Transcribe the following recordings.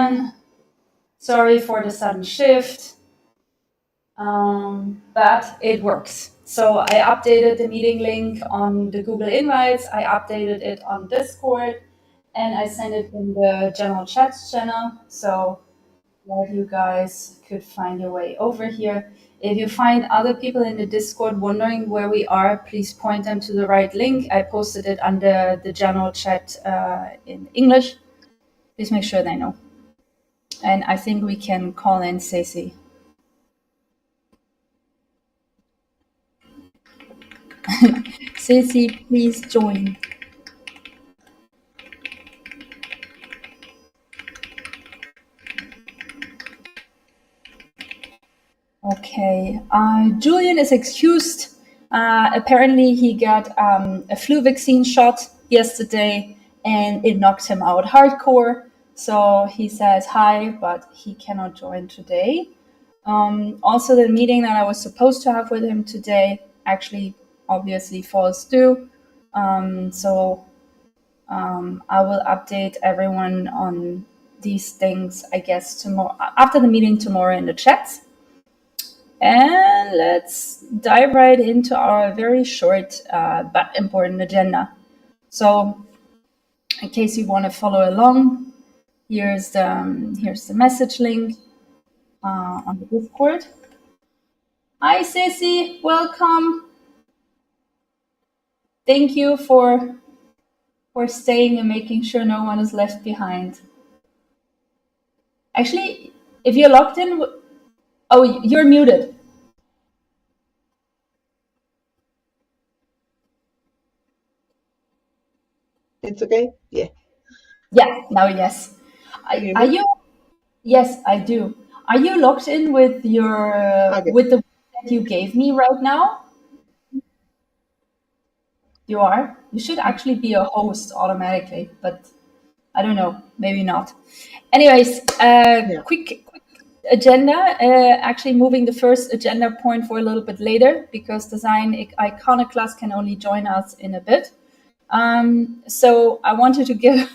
again. Sorry for the sudden shift, but it works. So I updated the meeting link on the Google Invites, I updated it on Discord, and I sent it in the general chat channel. So that you guys could find your way over here. If you find other people in the Discord wondering where we are, please point them to the right link. I posted it under the general chat in English. Please make sure they know. And I think we can call in Ceci. Ceci, please join. Okay, Julian is excused. Apparently he got a flu vaccine shot yesterday and it knocked him out hardcore. So he says hi, but he cannot join today. Also, the meeting that I was supposed to have with him today actually obviously falls through. So I will update everyone on these things, I guess, tomorrow after the meeting tomorrow in the chats. And let's dive right into our very short but important agenda. So, in case you want to follow along, here's the message link on the Discord. Hi, Ceci, welcome. Thank you for staying and making sure no one is left behind. Actually, if you're logged in, oh, you're muted. It's okay? Yeah. Yeah, now yes. Are you? Yes, I do. Are you logged in with your Okay. with the that you gave me right now? You are? You should actually be a host automatically, but I don't know, maybe not. Anyways, quick agenda. Actually, moving the first agenda point for a little bit later because Design Iconoclast can only join us in a bit. So I wanted to get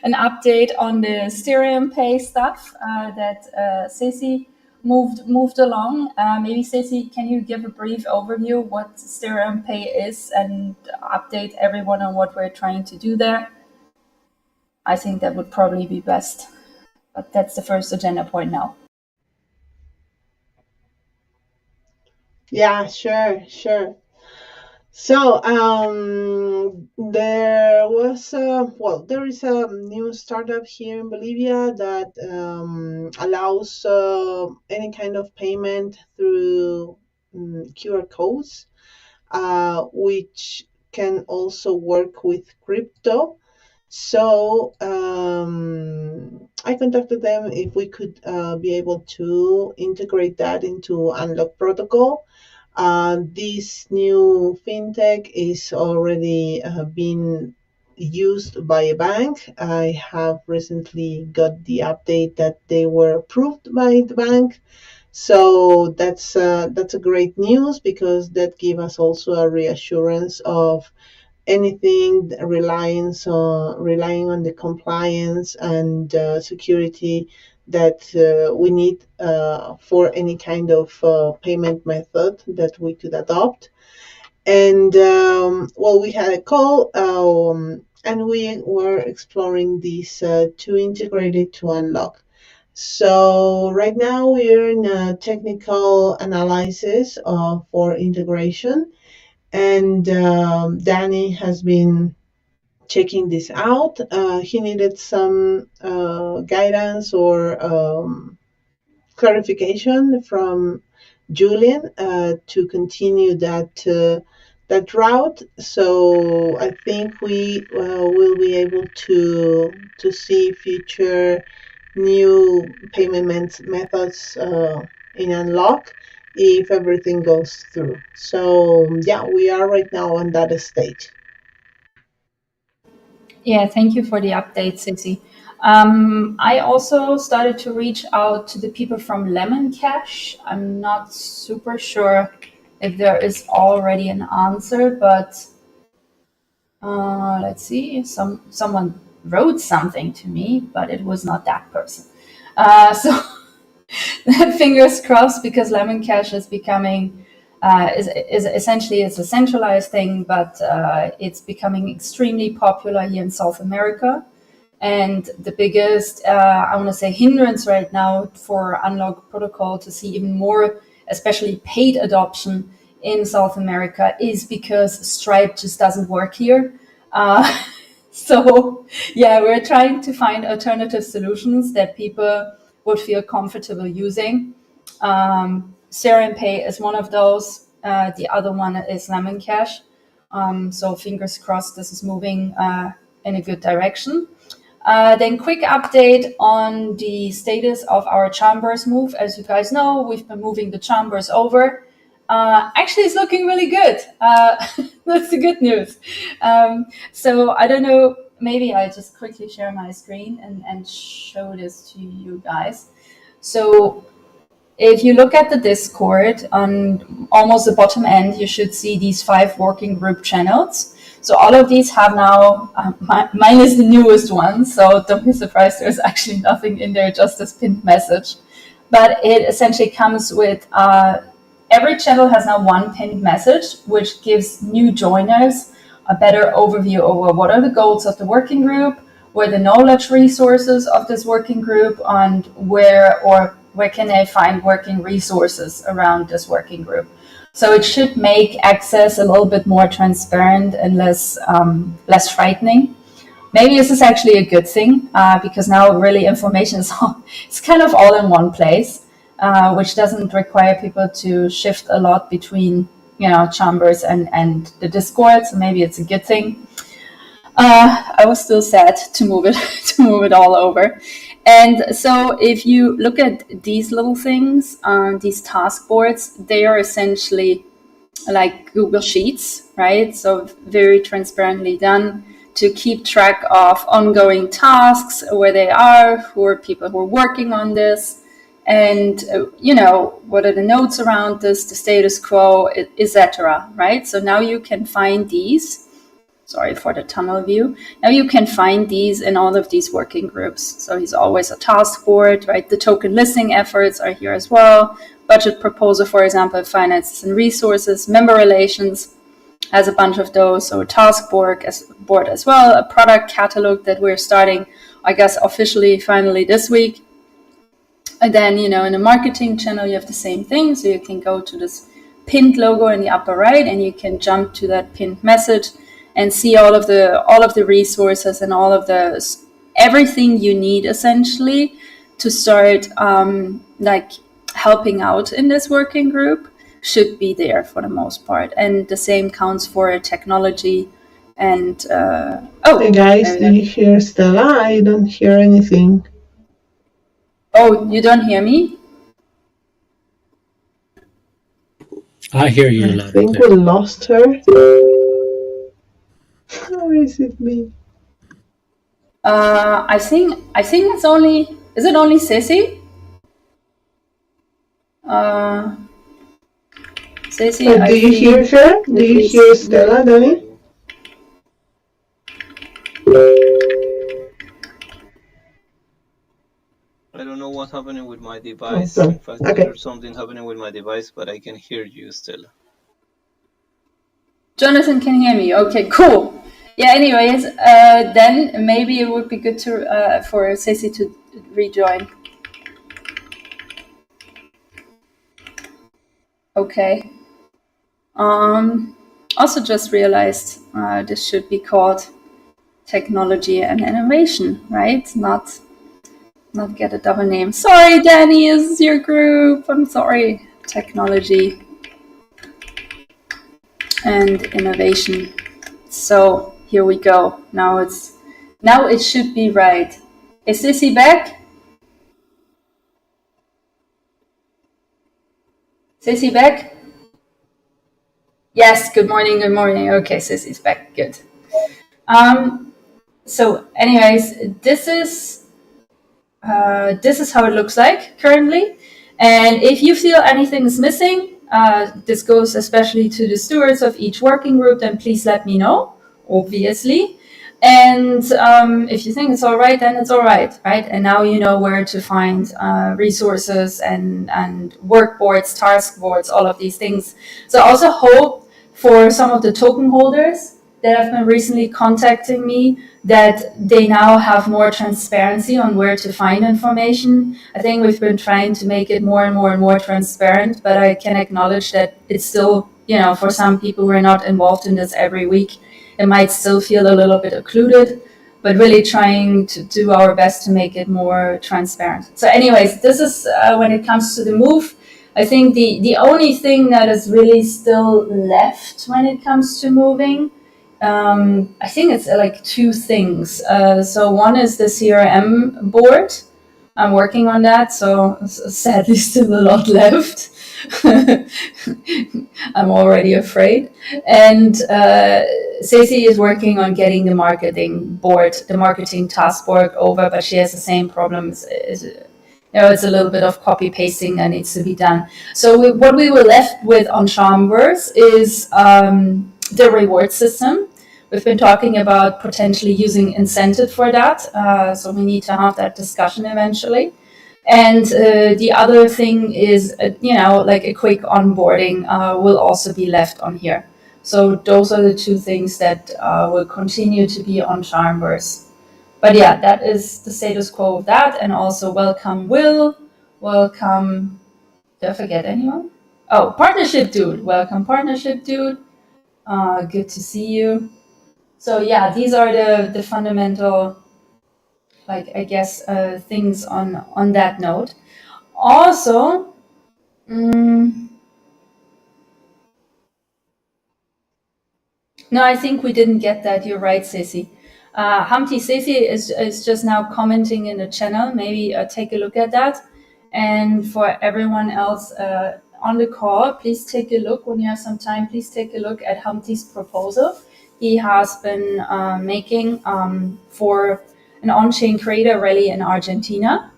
an update on the Styrian Pay stuff that Ceci moved along. Maybe Ceci, can you give a brief overview what Styrian Pay is and update everyone on what we're trying to do there? I think that would probably be best. But that's the first agenda point now. Yeah, sure. So there is a new startup here in Bolivia that allows any kind of payment through QR codes, which can also work with crypto. So I contacted them if we could be able to integrate that into Unlock protocol. This new fintech is already being used by a bank. I have recently got the update that they were approved by the bank. So that's a great news because that gives us also a reassurance of anything relying on the compliance and security that we need for any kind of payment method that we could adopt. And we had a call and we were exploring these to integrate it to Unlock. So right now we're in a technical analysis for integration, and Danny has been checking this out. He needed some guidance or clarification from Julian to continue that route. So I think we will be able to see future new payment methods in Unlock if everything goes through. So yeah, we are right now on that stage. Yeah, thank you for the update, Ceci. I also started to reach out to the people from Lemon Cash. I'm not super sure if there is already an answer, but let's see. Someone wrote something to me, but it was not that person. So fingers crossed, because Lemon Cash is becoming is essentially, it's a centralized thing, but it's becoming extremely popular here in South America. And the biggest, I want to say, hindrance right now for Unlock Protocol to see even more, especially paid adoption in South America, is because Stripe just doesn't work here. So yeah, we're trying to find alternative solutions that people would feel comfortable using. Serum Pay is one of those. The other one is Lemon Cash. So fingers crossed this is moving in a good direction. Then quick update on the status of our chambers move. As you guys know, we've been moving the chambers over. Actually, it's looking really good. That's the good news. So I don't know, maybe I just quickly share my screen and show this to you guys. So if you look at the Discord, on almost the bottom end, you should see these 5 working group channels. So all of these have now, mine is the newest one, so don't be surprised, there's actually nothing in there, just this pinned message. But it essentially comes with, every channel has now one pinned message, which gives new joiners a better overview over what are the goals of the working group, where the knowledge resources of this working group, and where can they find working resources around this working group. So it should make access a little bit more transparent and less frightening. Maybe this is actually a good thing, because now really information is it's kind of all in one place, which doesn't require people to shift a lot between chambers and the Discord. So maybe it's a good thing. I was still sad to move it all over. And so if you look at these little things, these task boards, they are essentially like Google Sheets, right? So very transparently done to keep track of ongoing tasks, where they are, who are people who are working on this, and what are the notes around this, the status quo, etc. Right? So now you can find these. Sorry for the tunnel view. Now you can find these in all of these working groups. So he's always a task board, right? The token listing efforts are here as well. Budget proposal, for example, finances and resources, member relations has a bunch of those. So a task board as well, a product catalog that we're starting, I guess, officially, finally this week. And then, in the marketing channel, you have the same thing. So you can go to this pinned logo in the upper right, and you can jump to that pinned message and see all of the resources and all of everything you need essentially to start helping out in this working group should be there for the most part. And the same counts for technology and hey guys, do you hear Stella? I don't hear anything. Oh, you don't hear me? I hear you. I think we lost her. Or is it me? I think it's only. Is it only Sissy? Sissy. Do you hear her? Do you hear Stella, Danny? I don't know what's happening with my device. In fact, there's something happening with my device, but I can hear you still. Jonathan can hear me. Okay, cool. Yeah, anyways, then maybe it would be good to for Ceci to rejoin. Okay. Also just realized this should be called technology and innovation, right? Not get a double name. Sorry, Danny, is your group. I'm sorry. Technology and innovation. So here we go. Now it should be right. Is Sissy back? Sissy back? Yes, good morning, good morning. Okay, Sissy's back, good. So anyways, this is how it looks like currently. And if you feel anything is missing, this goes especially to the stewards of each working group, then please let me know, obviously. And if you think it's all right, then it's all right, right? And now you know where to find resources and work boards, task boards, all of these things. So I also hope for some of the token holders that have been recently contacting me that they now have more transparency on where to find information. I think we've been trying to make it more and more and more transparent, but I can acknowledge that it's still, for some people who are not involved in this every week, it might still feel a little bit occluded, but really trying to do our best to make it more transparent. So anyways, this is when it comes to the move. I think the only thing that is really still left when it comes to moving, I think it's like two things. So one is the CRM board. I'm working on that, so sadly still a lot left. I'm already afraid. And Ceci is working on getting the marketing board, the marketing task board over, but she has the same problems. It's a little bit of copy pasting that needs to be done. So what we were left with on Charmverse is the reward system. We've been talking about potentially using incentive for that. So we need to have that discussion eventually. And the other thing is, like a quick onboarding will also be left on here. So those are the two things that will continue to be on Charmverse. But yeah, that is the status quo of that. And also welcome Will, welcome, did I forget anyone? Oh, Partnership Dude, welcome Partnership Dude. Good to see you. So yeah, these are the fundamental, like, I guess, things on that note. Also, no, I think we didn't get that. You're right, Ceci. Humpty Ceci is just now commenting in the channel. Maybe take a look at that. And for everyone else on the call, please take a look when you have some time. Please take a look at Humpty's proposal. He has been making for an on-chain creator rally in Argentina.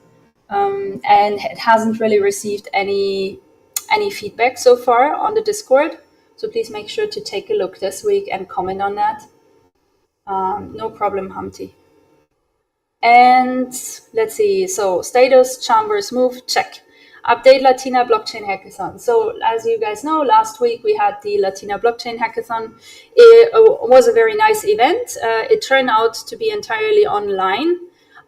And it hasn't really received any feedback so far on the Discord. So please make sure to take a look this week and comment on that. No problem, Humpty. And let's see. So status, Chambers move, check. Update Latina Blockchain Hackathon. So as you guys know, last week we had the Latina Blockchain Hackathon. It was a very nice event. It turned out to be entirely online.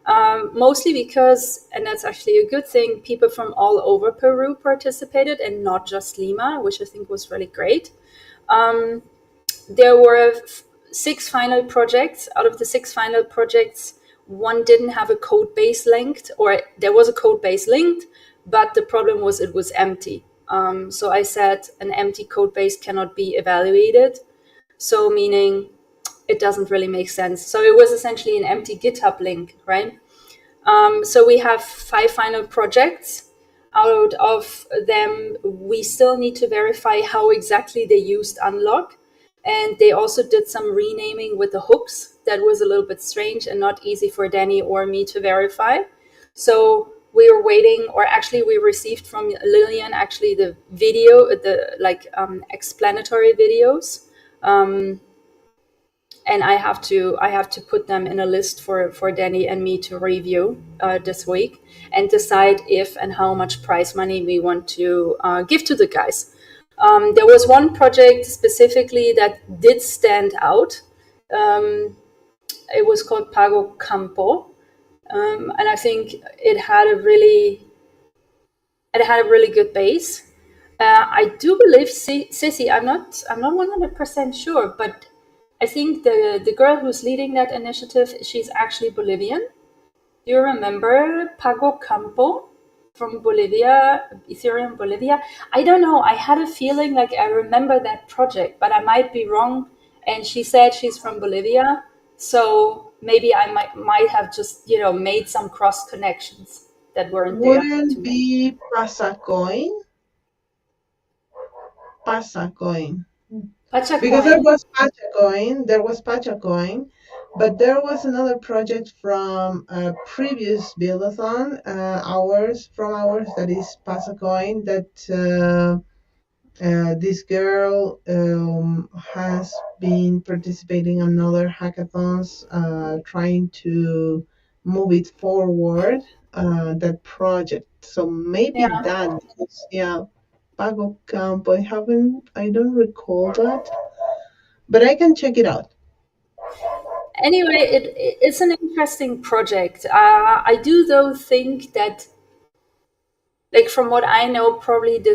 Mostly because, and that's actually a good thing, people from all over Peru participated and not just Lima, which I think was really great. There were 6 final projects. Out of the 6 final projects, one didn't have a code base linked, or there was a code base linked, but the problem was it was empty. So I said an empty code base cannot be evaluated. So meaning it doesn't really make sense. So it was essentially an empty GitHub link, right? So we have 5 final projects. Out of them, we still need to verify how exactly they used unlock. And they also did some renaming with the hooks that was a little bit strange and not easy for Danny or me to verify. So we were waiting, or actually we received from Lillian actually the video, the explanatory videos. And I have to put them in a list for Danny and me to review this week and decide if and how much prize money we want to give to the guys. There was one project specifically that did stand out. It was called Pago Campo, and I think it had a really good base. I do believe Sissy. I'm not 100% sure, but I think the girl who's leading that initiative, she's actually Bolivian. Do you remember Pago Campo from Bolivia, Ethereum Bolivia? I don't know. I had a feeling like I remember that project, but I might be wrong. And she said she's from Bolivia, so maybe I might have just made some cross connections that weren't there. Wouldn't be Pasacoin? Pasacoin. Because there was Pachacoin, but there was another project from a previous build-a-thon, ours that is Pasacoin, that This girl has been participating in other hackathons, trying to move it forward, that project. So maybe Yeah. that, because Pago Campo, I don't recall that, but I can check it out. Anyway, it's an interesting project. I do though think that, like from what I know, probably the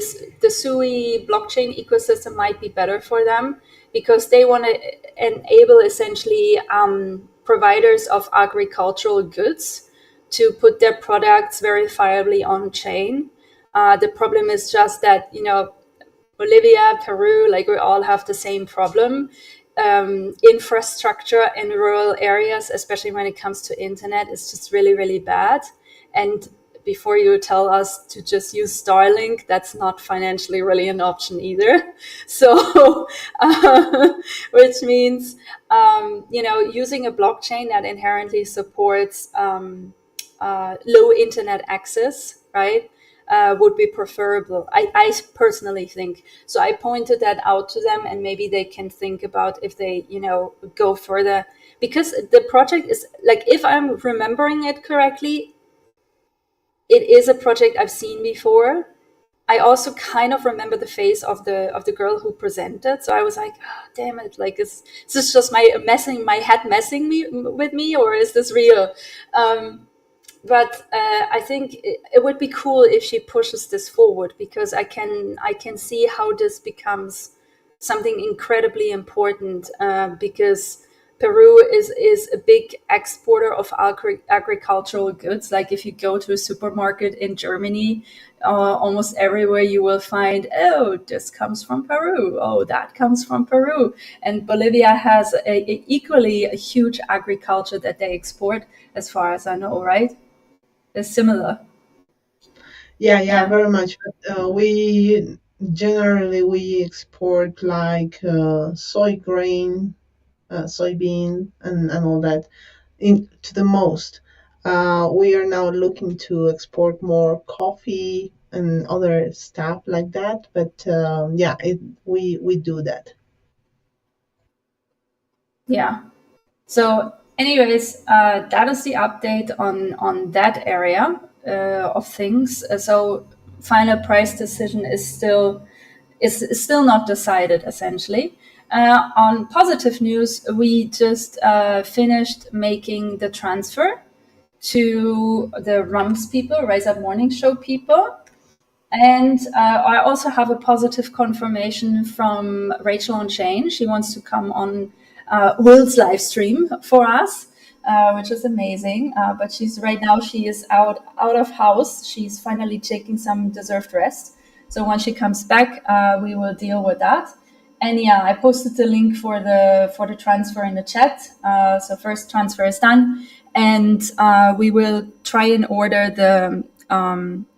SUI blockchain ecosystem might be better for them because they want to enable essentially providers of agricultural goods to put their products verifiably on chain. The problem is just that, Bolivia, Peru, like we all have the same problem. Infrastructure in rural areas, especially when it comes to internet, is just really, really bad. And before you tell us to just use Starlink, that's not financially really an option either. So, which means, using a blockchain that inherently supports low internet access, right? Would be preferable. I personally think. So I pointed that out to them, and maybe they can think about if they, go further. Because the project is, like, if I'm remembering it correctly, it is a project I've seen before. I also kind of remember the face of the girl who presented. So I was like, oh, damn it! Like, is this just my head messing with me, or is this real? But I think it would be cool if she pushes this forward, because I can see how this becomes something incredibly important, because Peru is a big exporter of agricultural goods. Like if you go to a supermarket in Germany, almost everywhere you will find, oh, this comes from Peru. Oh, that comes from Peru. And Bolivia has equally a huge agriculture that they export, as far as I know, right? They're similar. Yeah, very much. But we generally export like soy grain, soybean, and all that to the most. We are now looking to export more coffee and other stuff like that. But we do that. Yeah. So, anyways, that is the update on that area of things. So, final price decision is still not decided. Essentially, on positive news, we just finished making the transfer to the RUMS people, Rise Up Morning Show people. And I also have a positive confirmation from Rachel on Chain. She wants to come on Will's live stream for us, which is amazing. But she is out of house. She's finally taking some deserved rest. So when she comes back, we will deal with that. And yeah, I posted the link for the transfer in the chat. So first transfer is done, and we will try and order the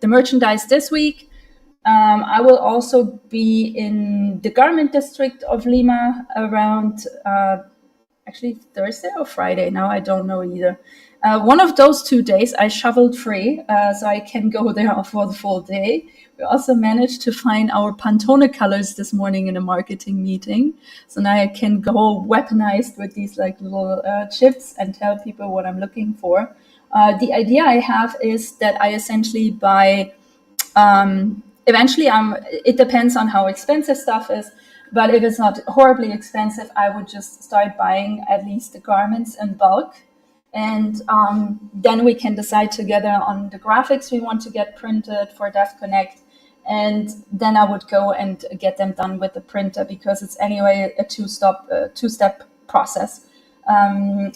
merchandise this week. I will also be in the garment district of Lima around actually Thursday or Friday. Now I don't know either. One of those 2 days I shoveled free, so I can go there for the full day. We also managed to find our Pantone colors this morning in a marketing meeting. So now I can go weaponized with these like little chips and tell people what I'm looking for. The idea I have is that I essentially buy eventually it depends on how expensive stuff is, but if it's not horribly expensive, I would just start buying at least the garments in bulk, and then we can decide together on the graphics we want to get printed for Dev Connect, and then I would go and get them done with the printer, because it's anyway a two-step process.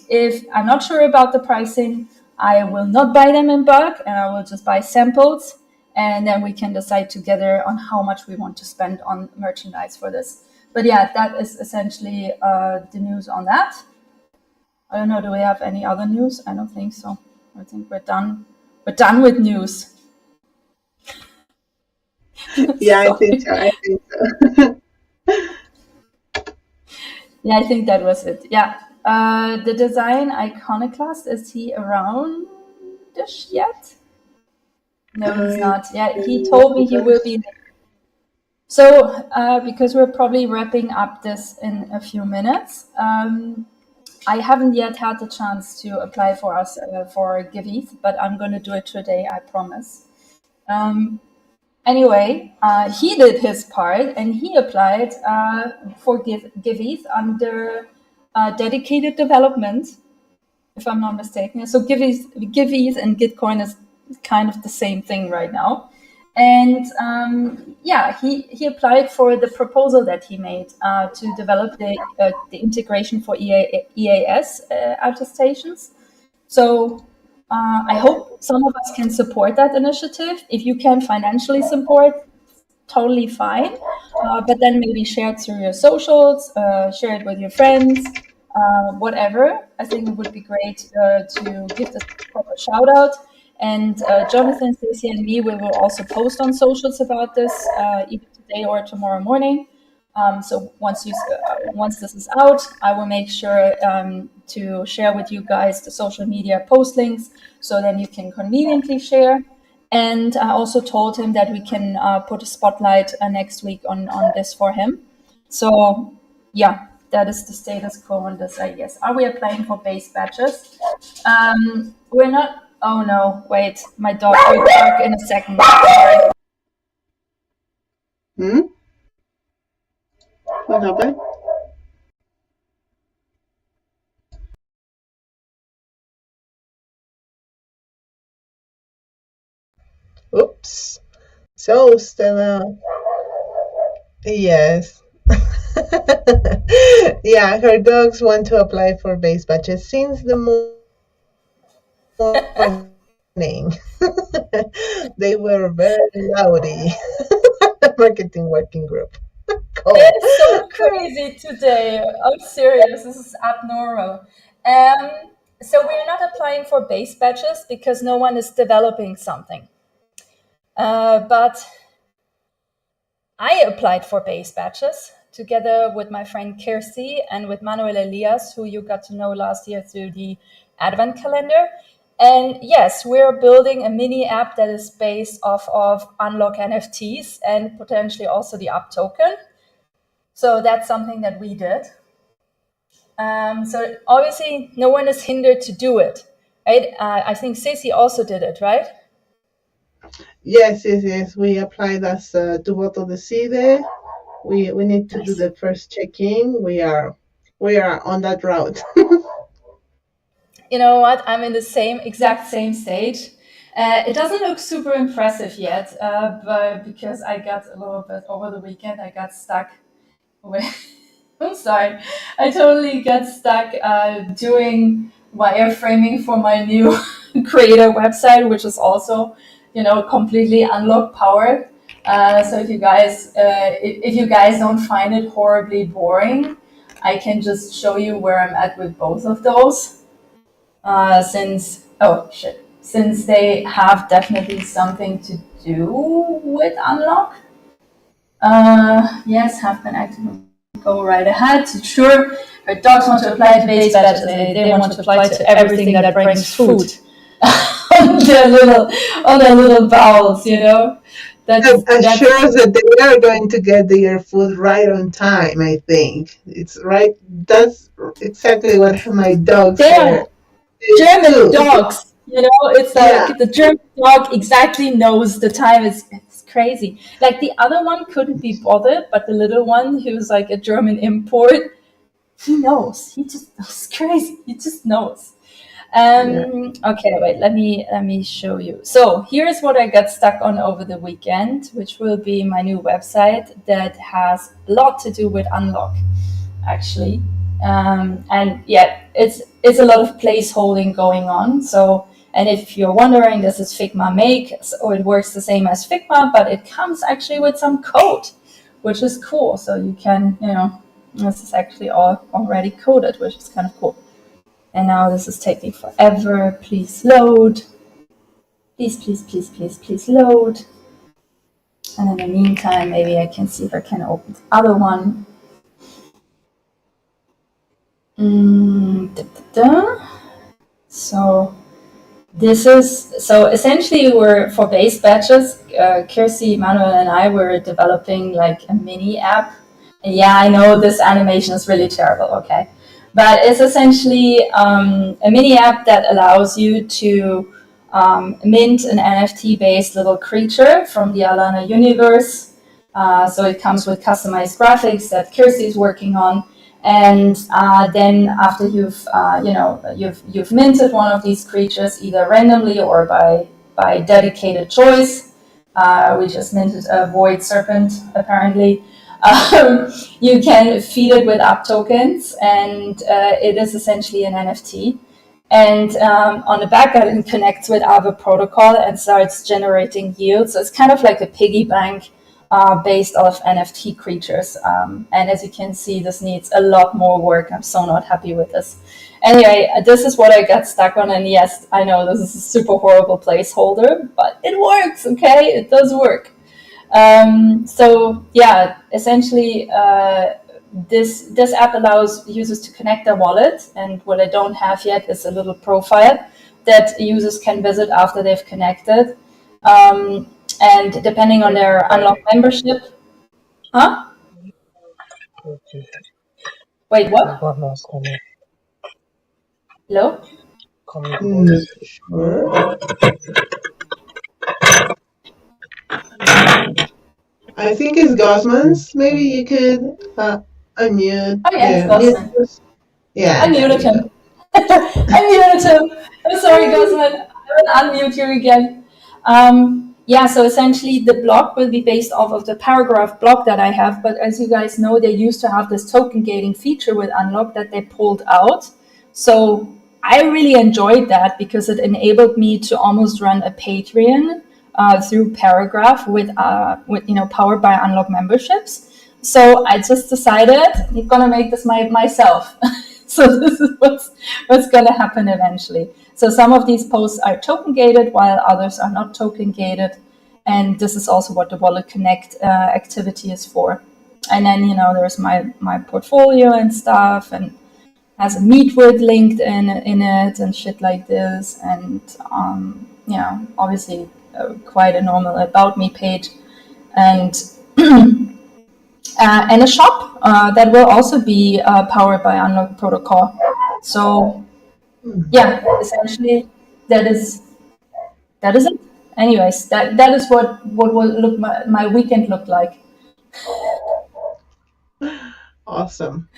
If I'm not sure about the pricing, I will not buy them in bulk, and I will just buy samples, and then we can decide together on how much we want to spend on merchandise for this. But yeah, that is essentially the news on that. I don't know, do we have any other news? I don't think so. I think we're done. We're done with news. Yeah, I think so. Yeah, I think that was it. Yeah. The design iconoclast, is he around-ish yet? No, he's not. Yeah, he told me he will be. So because we're probably wrapping up this in a few minutes, I haven't yet had the chance to apply for us for GiveEth, but I'm going to do it today, I promise. Anyway, he did his part and he applied for GiveEth under dedicated development, if I'm not mistaken. So GiveEth and Gitcoin is kind of the same thing right now. And he applied for the proposal that he made to develop the integration for EAS attestations. So I hope some of us can support that initiative. If you can financially support, totally fine. But then maybe share it through your socials, share it with your friends, whatever. I think it would be great to give this a proper shout out. And Jonathan, Stacey, and me, we will also post on socials about this either today or tomorrow morning. So once this is out, I will make sure to share with you guys the social media post links, so then you can conveniently share. And I also told him that we can put a spotlight next week on this for him. So yeah, that is the status quo on this, I guess. Are we applying for base badges? We're not. Oh no, wait, my dog will bark in a second. Sorry. What happened? Oops. So, Stella. Yes. Yeah, her dogs want to apply for base badges since the morning. They were very loudy. Marketing working group. Cool. It's so crazy today. I'm serious. This is abnormal. So we're not applying for base badges because no one is developing something. But I applied for base badges together with my friend Kirsty and with Manuel Elias, who you got to know last year through the Advent calendar. And yes, we're building a mini app that is based off of Unlock NFTs and potentially also the UP token. So that's something that we did. So obviously no one is hindered to do it, right? I think Ceci also did it, right? Yes. We applied as to voto decide. We need to do the first check-in. We are on that route. You know what? I'm in the exact same stage. It doesn't look super impressive yet, but because I got a little bit over the weekend, I got stuck with. I'm sorry. I totally got stuck doing wireframing for my new creator website, which is also, completely Unlock powered. So if you guys don't find it horribly boring, I can just show you where I'm at with both of those. Since they have definitely something to do with Unlock. Yes, have been active. Go right ahead. Sure, her dogs want to apply to base badges. They want to apply to everything that brings food on their little bowels. I'm sure that they are going to get their food right on time. I think it's right. That's exactly what my dogs are. German dogs. It's like the German dog exactly knows the time. It's crazy. Like the other one couldn't be bothered, but the little one who's like a German import, he knows. It's crazy. He just knows. Okay, wait, let me show you. So here's what I got stuck on over the weekend, which will be my new website that has a lot to do with Unlock, actually. And yeah, it's a lot of placeholding going on. So, and if you're wondering, this is Figma Make, so it works the same as Figma, but it comes actually with some code, which is cool. So you can, this is actually all already coded, which is kind of cool. And now this is taking forever. Please load. Please load. And in the meantime, maybe I can see if I can open the other one. So This is so essentially we're for base batches. Kirsty, Manuel, and I were developing like a mini app. And yeah, I know this animation is really terrible. Okay, but it's essentially a mini app that allows you to mint an NFT-based little creature from the Alana universe. So it comes with customized graphics that Kirsty is working on, and then after you've minted one of these creatures either randomly or by dedicated choice. We just minted a void serpent apparently. You can feed it with app tokens, and it is essentially an NFT. And on the back end, it connects with Aave protocol and starts generating yield. So it's kind of like a piggy bank based off NFT creatures. And as you can see, this needs a lot more work. I'm so not happy with this. Anyway, this is what I got stuck on. And yes, I know this is a super horrible placeholder, but it works, okay? It does work. So yeah, essentially, this app allows users to connect their wallet, and what I don't have yet is a little profile that users can visit after they've connected. And depending on their unlock membership, huh? Wait, what? Hello? Sure. I think it's Gosman's. Maybe you could unmute. Oh yeah, it's Gosman. Yeah, I muted him. I muted him. I'm sorry, Gosman. I will unmute you again. Yeah, so essentially the block will be based off of the paragraph block that I have, but as you guys know, they used to have this token gating feature with Unlock that they pulled out. So I really enjoyed that because it enabled me to almost run a Patreon through Paragraph with powered by Unlock memberships. So I just decided I'm gonna make this myself. So this is what's gonna happen eventually. So some of these posts are token gated while others are not token gated. And this is also what the Wallet Connect activity is for. And then, there's my portfolio and stuff, and has a meet with linked in it and shit like this. And, obviously quite a normal about me page. And and a shop that will also be powered by Unlock Protocol. So yeah, essentially that is it. Anyways, that is what will look my weekend look like. Awesome.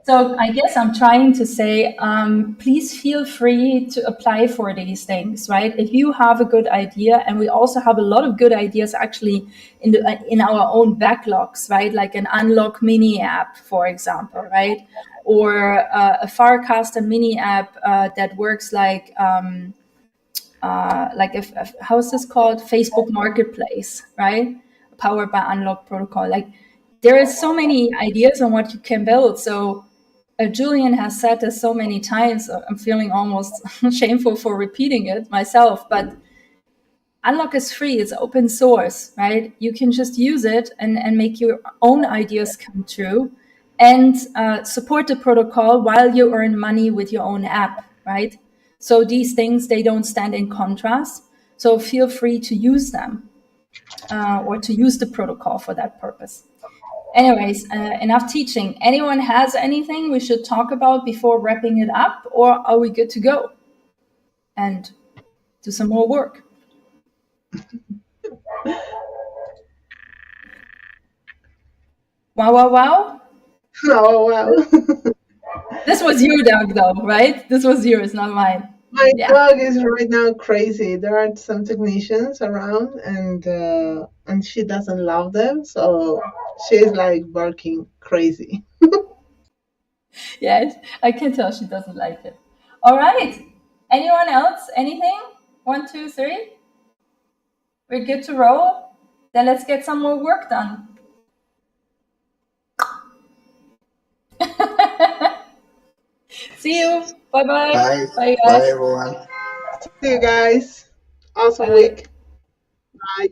So I guess I'm trying to say, please feel free to apply for these things, right? If you have a good idea, and we also have a lot of good ideas actually in our own backlogs, right? Like an Unlock mini app, for example, right? Or a Farcaster mini app that works like how's this called? Facebook Marketplace, right? Powered by Unlock Protocol. Like there is so many ideas on what you can build. So Julian has said this so many times. I'm feeling almost shameful for repeating it myself, but Unlock is free. It's open source, right? You can just use it and make your own ideas come true and support the protocol while you earn money with your own app, right? So these things, they don't stand in contrast. So feel free to use them or to use the protocol for that purpose. Anyways, enough teaching. Anyone has anything we should talk about before wrapping it up, or are we good to go and do some more work? Wow, wow, wow. Oh, wow. This was your dog, though, right? This was yours, not mine. My dog is right now crazy. There are some technicians around, and she doesn't love them, so she's like barking crazy. Yes, I can tell she doesn't like it. All right. Anyone else? Anything? 1, 2, 3. We're good to roll. Then let's get some more work done. See you. Bye-bye. Bye. Bye, guys. Bye, everyone. See you guys. Awesome Bye. week. Bye.